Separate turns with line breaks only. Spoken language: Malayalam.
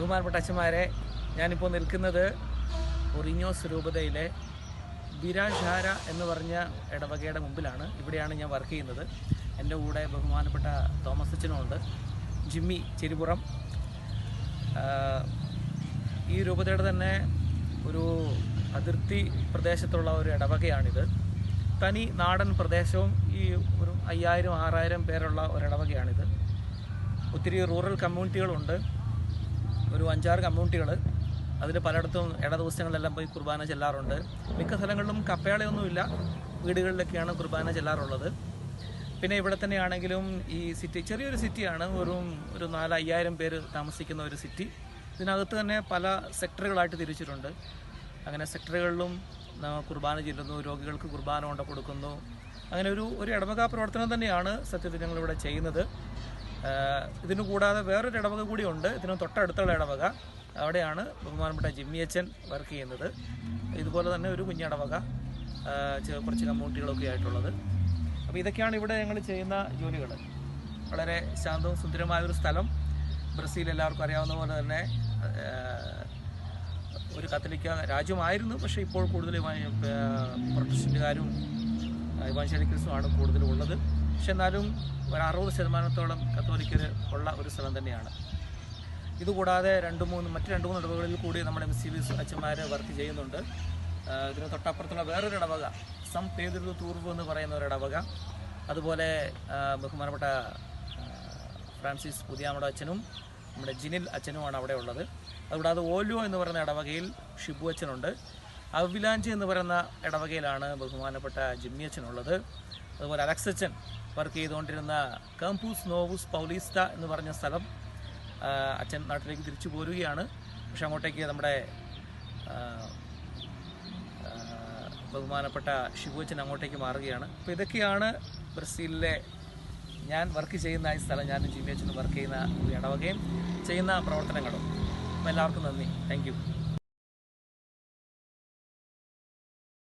ബഹുമാനപ്പെട്ട അച്ഛന്മാരെ, ഞാനിപ്പോൾ നിൽക്കുന്നത് ഒറിഞ്ഞോസ് രൂപതയിലെ ബിരാജാര എന്ന് പറഞ്ഞ ഇടവകയുടെ മുമ്പിലാണ്. ഇവിടെയാണ് ഞാൻ വർക്ക് ചെയ്യുന്നത്. എൻ്റെ കൂടെ ബഹുമാനപ്പെട്ട തോമസ് അച്ഛനുമുണ്ട്, ജിമ്മി ചെരിപ്പുറം. ഈ രൂപതയുടെ തന്നെ ഒരു അതിർത്തി പ്രദേശത്തുള്ള ഒരു ഇടവകയാണിത്. തനി നാടൻ പ്രദേശവും ഈ ഒരു 5000-6000 പേരുള്ള ഒരു ഇടവകയാണിത്. ഒത്തിരി റൂറൽ കമ്മ്യൂണിറ്റികളുണ്ട്, ഒരു 5-6 കമ്മ്യൂണിറ്റികൾ. അതിൽ പലയിടത്തും ദിവസങ്ങളിലെല്ലാം പോയി കുർബാന ചെല്ലാറുണ്ട്. മിക്ക സ്ഥലങ്ങളിലും കപ്പയാളയൊന്നുമില്ല, വീടുകളിലൊക്കെയാണ് കുർബാന ചെല്ലാറുള്ളത്. പിന്നെ ഇവിടെ തന്നെയാണെങ്കിലും ഈ സിറ്റി ചെറിയൊരു സിറ്റിയാണ്, ഒരു 4-5000 പേര് താമസിക്കുന്ന ഒരു സിറ്റി. ഇതിനകത്ത് തന്നെ പല സെക്ടറുകളായിട്ട് തിരിച്ചിട്ടുണ്ട്. അങ്ങനെ സെക്ടറുകളിലും കുർബാന ചെല്ലുന്നു, രോഗികൾക്ക് കുർബാന കൊണ്ട് കൊടുക്കുന്നു. അങ്ങനെ ഒരു ഇടവക പ്രവർത്തനം തന്നെയാണ് സത്യത്തിൽ ഞങ്ങളിവിടെ ചെയ്യുന്നത്. ഇതിനു കൂടാതെ വേറൊരു ഇടവക കൂടിയുണ്ട്, ഇതിന് തൊട്ടടുത്തുള്ള ഇടവക. അവിടെയാണ് ബഹുമാനപ്പെട്ട ജിമ്മി അച്ഛൻ വർക്ക് ചെയ്യുന്നത്. ഇതുപോലെ തന്നെ ഒരു കുഞ്ഞിടവക, കുറച്ച് കമ്മ്യൂണിറ്റികളൊക്കെ ആയിട്ടുള്ളത്. അപ്പോൾ ഇതൊക്കെയാണ് ഇവിടെ ഞങ്ങൾ ചെയ്യുന്ന ജോലികൾ. വളരെ ശാന്തവും സുന്ദരമായൊരു സ്ഥലം. ബ്രസീൽ എല്ലാവർക്കും അറിയാവുന്ന പോലെ തന്നെ ഒരു കത്തോലിക്ക രാജ്യമായിരുന്നു, പക്ഷേ ഇപ്പോൾ കൂടുതൽ പ്രൊട്ടസ്റ്റന്റുകാരും ഇവാഞ്ചലിക്കൽസുമാണ് കൂടുതലും ഉള്ളത്. പക്ഷെ എന്നാലും ഒരു 60% കത്തോലിക്കർ ഉള്ള ഒരു സ്ഥലം തന്നെയാണ്. ഇതുകൂടാതെ മറ്റ് 2-3 ഇടവകളിൽ കൂടി നമ്മുടെ MCBs അച്ഛന്മാർ വർക്ക് ചെയ്യുന്നുണ്ട്. ഇതിന് തൊട്ടപ്പുറത്തുള്ള വേറൊരു ഇടവക, സം പേതുരു തൂർവ് എന്ന് പറയുന്ന ഒരു ഇടവക. അതുപോലെ ബഹുമാനപ്പെട്ട ഫ്രാൻസിസ് പുതിയാമട അച്ഛനും നമ്മുടെ ജിനിൽ അച്ഛനുമാണ് അവിടെ ഉള്ളത്. അതുകൂടാതെ ഓലോ എന്ന് പറയുന്ന ഇടവകയിൽ ഷിബു അച്ഛനുണ്ട്. അവിലാഞ്ചി എന്ന് പറയുന്ന ഇടവകയിലാണ് ബഹുമാനപ്പെട്ട ജിമ്മി അച്ഛനുള്ളത്. അതുപോലെ അലക്സ് അച്ഛൻ വർക്ക് ചെയ്തുകൊണ്ടിരുന്ന കാംപൂസ് നോവൂസ് പൗലീസ്ത എന്ന് പറഞ്ഞ സ്ഥലം, അച്ഛൻ നാട്ടിലേക്ക് തിരിച്ചു പോരുകയാണ്. പക്ഷെ അങ്ങോട്ടേക്ക് നമ്മുടെ ബഹുമാനപ്പെട്ട ഷിബു അച്ഛൻ അങ്ങോട്ടേക്ക് മാറുകയാണ്. അപ്പോൾ ഇതൊക്കെയാണ് ബ്രസീലിലെ ഞാൻ വർക്ക് ചെയ്യുന്ന ഈ സ്ഥലം, ഞാനും ജിമ്മി അച്ഛനും വർക്ക് ചെയ്യുന്ന ഇടവകയും ചെയ്യുന്ന പ്രവർത്തനങ്ങളും. അപ്പോൾ എല്ലാവർക്കും നന്ദി. Thank you.